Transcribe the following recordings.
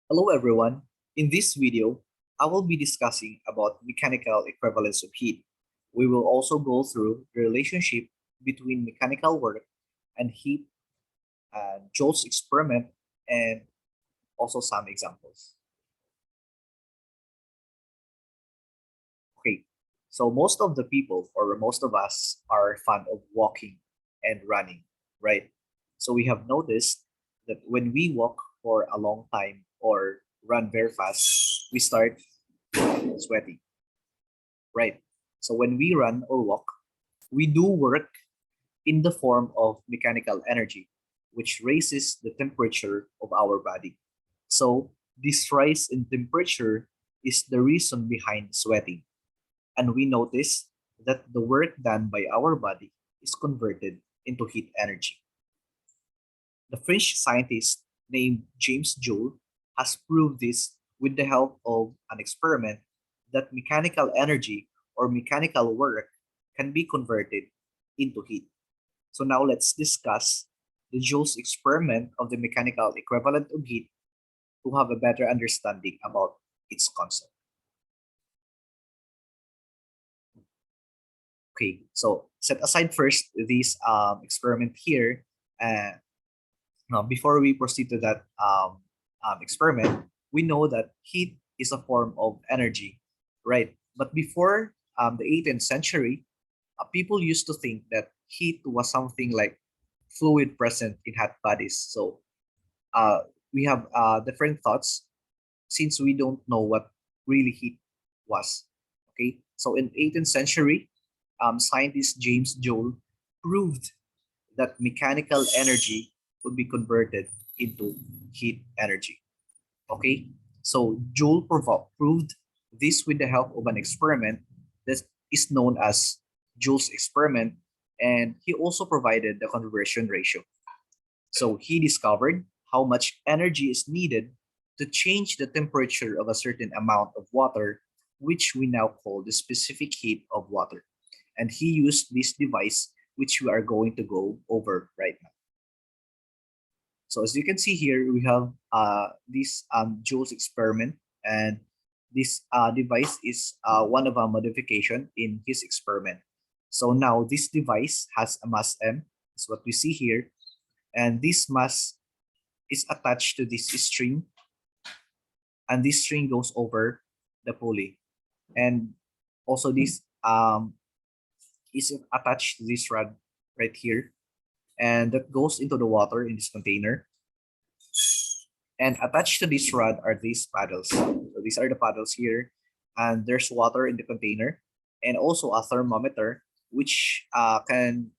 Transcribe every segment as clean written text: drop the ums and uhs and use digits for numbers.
Hello everyone. In this video, I will be discussing about mechanical equivalence of heat. We will also go through the relationship between mechanical work and heat, Jules experiment, and also some examples. Okay, so most of the people or most of us are fond of walking and running, right? So we have noticed that when we walk for a long time or run very fast, we start sweating, right? So when we run or walk, we do work in the form of mechanical energy, which raises the temperature of our body. So this rise in temperature is the reason behind sweating. And we notice that the work done by our body is converted into heat energy. The French scientist named James Joule has proved this with the help of an experiment that mechanical energy or mechanical work can be converted into heat. So now let's discuss the Joule's experiment of the mechanical equivalent of heat to have a better understanding about its concept. Okay, so set aside first this experiment here. Now, before we proceed to that experiment, we know that heat is a form of energy, right? But before the 18th century, people used to think that heat was something like fluid present in hot bodies. So we have different thoughts since we don't know what really heat was. Okay, so in 18th century, scientist James Joule proved that mechanical energy would be converted into heat energy. Okay, so Joule proved this with the help of an experiment that is known as Joule's experiment, and he also provided the conversion ratio. So he discovered how much energy is needed to change the temperature of a certain amount of water, which we now call the specific heat of water. And he used this device, which we are going to go over right now. So as you can see here, we have this Joule's experiment, and this device is one of a modification in his experiment. So now this device has a mass M, is what we see here, and this mass is attached to this string, and this string goes over the pulley, and also this is attached to this rod right here, and that goes into the water in this container. And attached to this rod are these paddles. So these are the paddles here, and there's water in the container, and also a thermometer which can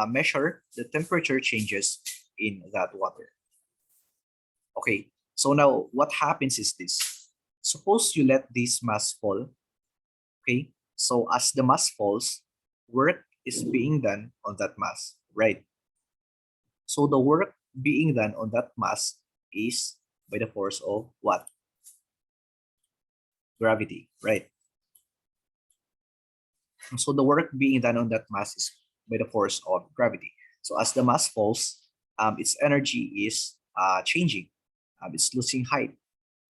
measure the temperature changes in that water. Okay, so now what happens is this. Suppose you let this mass fall. Okay, so as the mass falls, work is being done on that mass, right? So the work being done on that mass is by the force of what? Gravity, right? So the work being done on that mass is by the force of gravity. So as the mass falls, its energy is changing. It's losing height.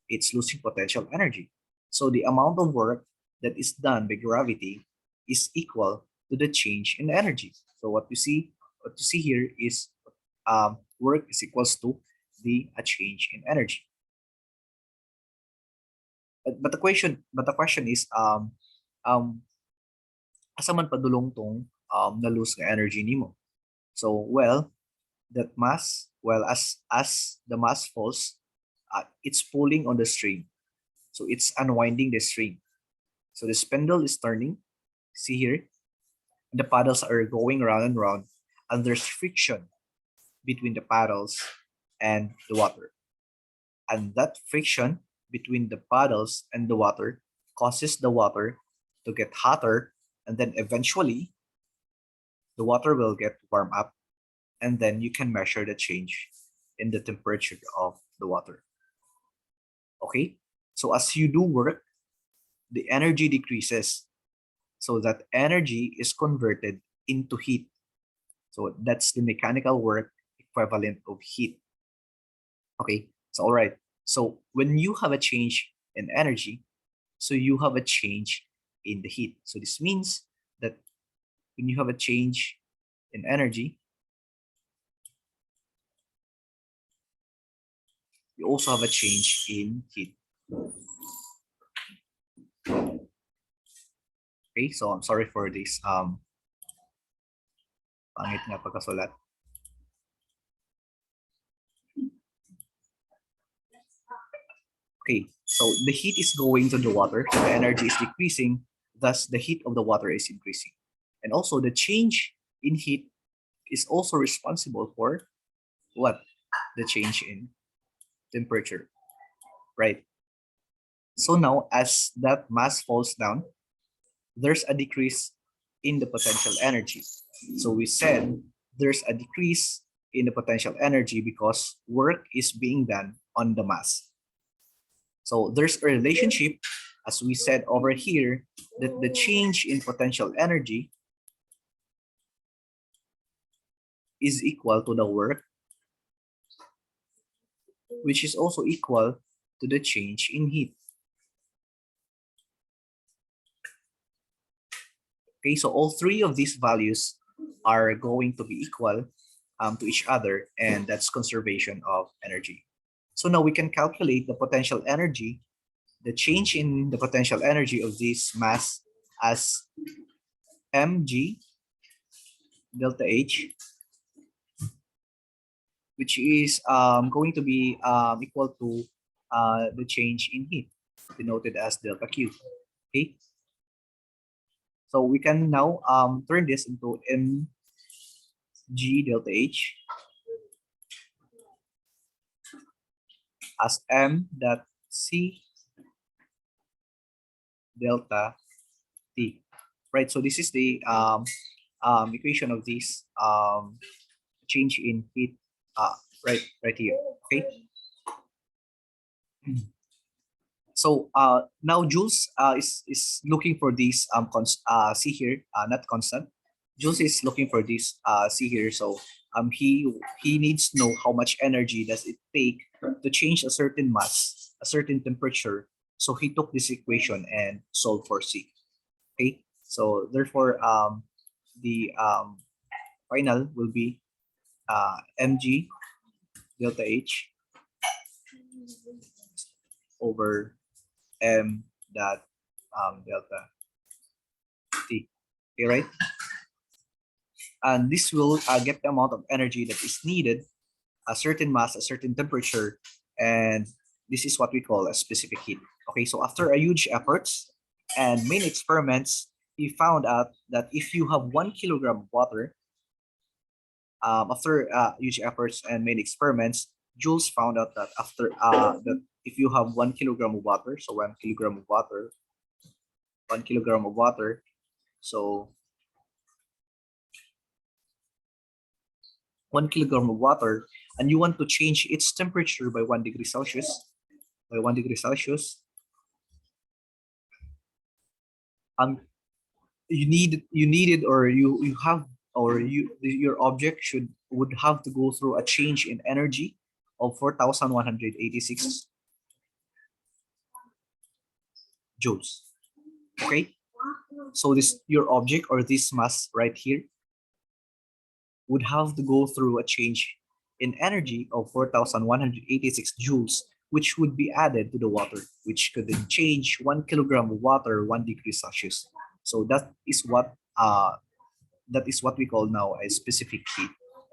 It's losing potential energy. So the amount of work that is done by gravity is equal to the change in energy. So what you see here is work is equals to the change in energy. But the question is asa man padulong tong na-lose nga energy nimo. So well, that mass, well, as the mass falls, it's pulling on the string. So it's unwinding the string. So the spindle is turning. See here, the paddles are going round and round, and there's friction between the paddles and the water. And that friction between the paddles and the water causes the water to get hotter, and then eventually the water will get warm up, and then you can measure the change in the temperature of the water. Okay, so as you do work, the energy decreases, so that energy is converted into heat. So that's the mechanical work equivalent of heat. Okay, so all right. So when you have a change in energy, so you have a change in the heat. So this means that when you have a change in energy, you also have a change in heat. Okay, so I'm sorry for this pangit nga pagkasulat. Okay, so the heat is going to the water, so the energy is decreasing, thus the heat of the water is increasing. And also the change in heat is also responsible for what? The change in temperature, right? So now as that mass falls down, there's a decrease in the potential energy. So we said there's a decrease in the potential energy because work is being done on the mass. So there's a relationship, as we said over here, that the change in potential energy is equal to the work, which is also equal to the change in heat. Okay, so all three of these values are going to be equal to each other, and that's conservation of energy. So now we can calculate the potential energy, the change in the potential energy of this mass as mg delta H, which is going to be equal to the change in heat, denoted as delta Q. Okay, so we can now turn this into mg delta H as m dot c delta T. Right, so this is the equation of this change in heat right here. Okay, so now Jules is looking for this C here, not constant. Jules is looking for this C here, so he needs to know how much energy does it take to change a certain mass, a certain temperature. So he took this equation and solved for C. Okay, so therefore the final will be mg delta H over m dot delta T. Okay, right? And this will get the amount of energy that is needed, a certain mass, a certain temperature, and this is what we call a specific heat. Okay, so after a huge efforts and many experiments, he found out that if you have 1 kilogram of water, after huge efforts and many experiments, Jules found out that after that if you have 1 kilogram of water, so 1 kilogram of water, 1 kilogram of water, so 1 kilogram of water, and you want to change its temperature by 1 degree Celsius, by 1 degree Celsius, you needed or you have or your object would have to go through a change in energy of 4,186 joules. Okay, so this your object or this mass right here would have to go through a change in energy of 4,186 joules, which would be added to the water, which could then change 1 kilogram of water 1 degree Celsius. So that is what we call now a specific heat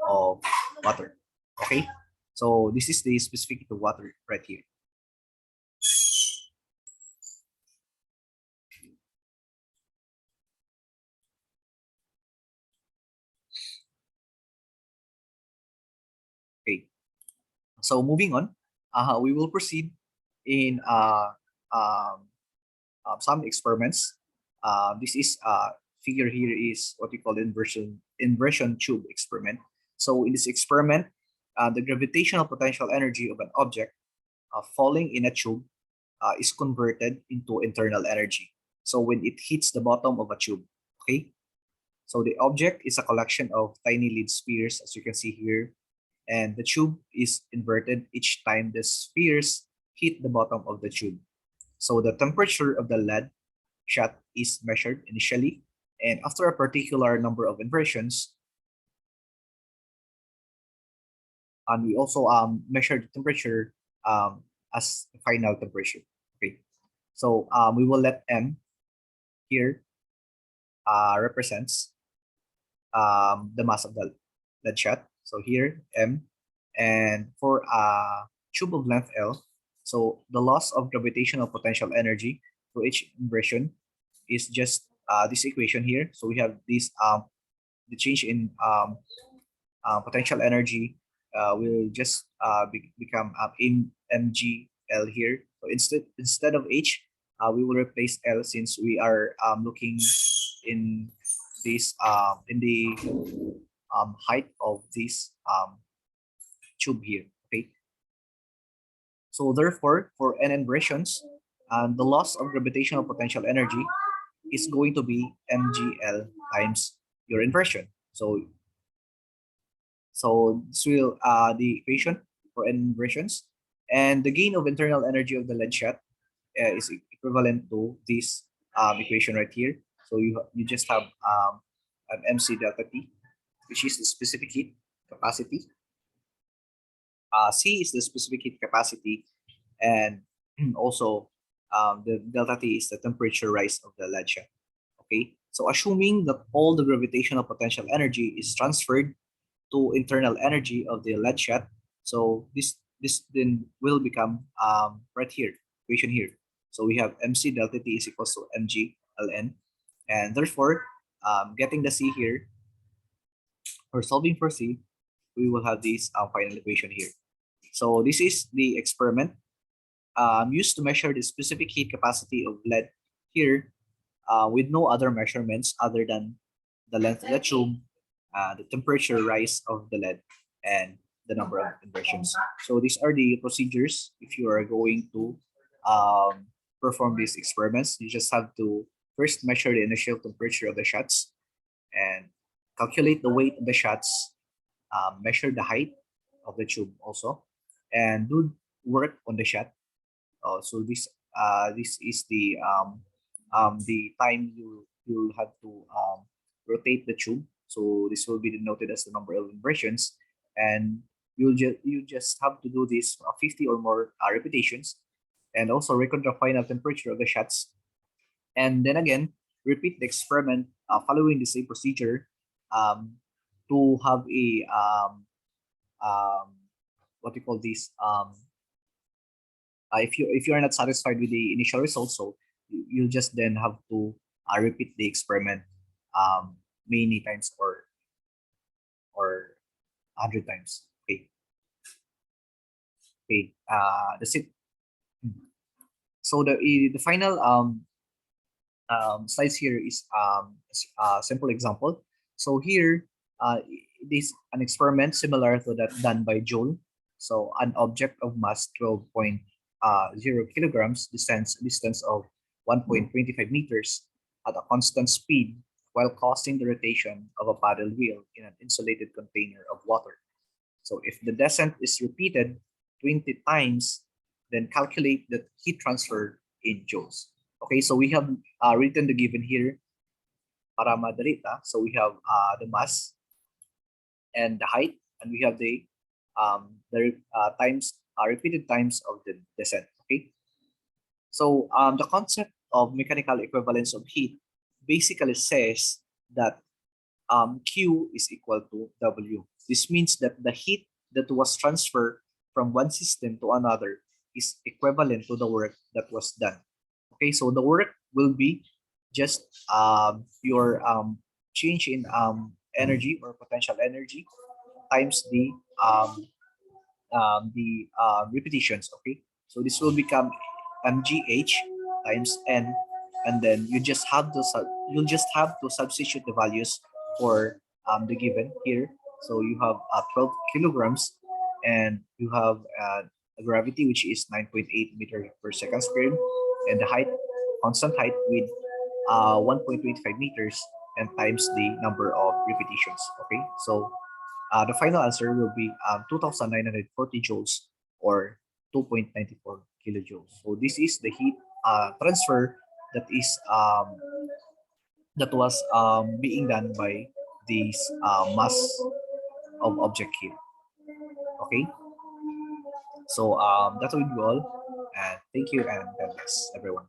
of water. Okay, so this is the specific heat of water right here. Okay, so moving on, we will proceed in some experiments. This is figure here is what we call inversion tube experiment. So in this experiment, the gravitational potential energy of an object falling in a tube is converted into internal energy. So when it hits the bottom of a tube, okay? So the object is a collection of tiny lead spheres, as you can see here, and the tube is inverted each time the spheres hit the bottom of the tube. So the temperature of the lead shot is measured initially, and after a particular number of inversions, and we also measure the temperature as the final temperature. Okay, so we will let M here represents the mass of the lead shot. So here M, and for a tube of length L, so the loss of gravitational potential energy to each inversion is just this equation here. So we have this the change in potential energy will just become mgl here. So instead of h, we will replace l, since we are looking in this in the height of this tube here. Okay. So therefore, for n inversions, the loss of gravitational potential energy is going to be mgl times your inversion. So this will the equation for n inversions, and the gain of internal energy of the lead shot is equivalent to this equation right here. So you just have an mc delta t, which is the specific heat capacity. C is the specific heat capacity, and also the delta T is the temperature rise of the lead shot. Okay, so assuming that all the gravitational potential energy is transferred to internal energy of the lead shot, so this then will become right here, equation here. So we have mc delta T is equals to mg ln, and therefore getting the C here, or solving for C, we will have this final equation here. So this is the experiment used to measure the specific heat capacity of lead here with no other measurements other than the length of the tube, the temperature rise of the lead, and the number of inversions. So these are the procedures if you are going to perform these experiments. You just have to first measure the initial temperature of the shots and calculate the weight of the shots, measure the height of the tube also, and do work on the shot. So this is the time you'll have to rotate the tube. So this will be denoted as the number of inversions, and you just have to do this 50 or more repetitions, and also record the final temperature of the shots, and then again repeat the experiment following the same procedure to have a what you call this if you are not satisfied with the initial results, so you just then have to repeat the experiment many times or 100 times. Okay. Okay. That's it. So the final slides here is a simple example. So here, this an experiment similar to that done by Joule. So an object of mass 12.0 kilograms distance of 1.25 meters at a constant speed while causing the rotation of a paddle wheel in an insulated container of water. So if the descent is repeated 20 times, then calculate the heat transfer in joules. Okay, so we have written the given here para madalita. So we have the mass and the height, and we have the times repeated times of the descent. Okay, so the concept of mechanical equivalence of heat basically says that Q is equal to W. This means that the heat that was transferred from one system to another is equivalent to the work that was done. Okay, so the work will be just your change in energy or potential energy times the repetitions. Okay, so this will become mgh times n, and then you'll just have to substitute the values for the given here. So you have 12 kilograms, and you have a gravity which is 9.8 meter per second squared, and the height, constant height with 1.25 meters, and times the number of repetitions. Okay, so the final answer will be 2,940 joules, or 2.94 kilojoules. So this is the heat transfer that is that was being done by this mass of object here. Okay, so that will be all, and thank you and God bless everyone.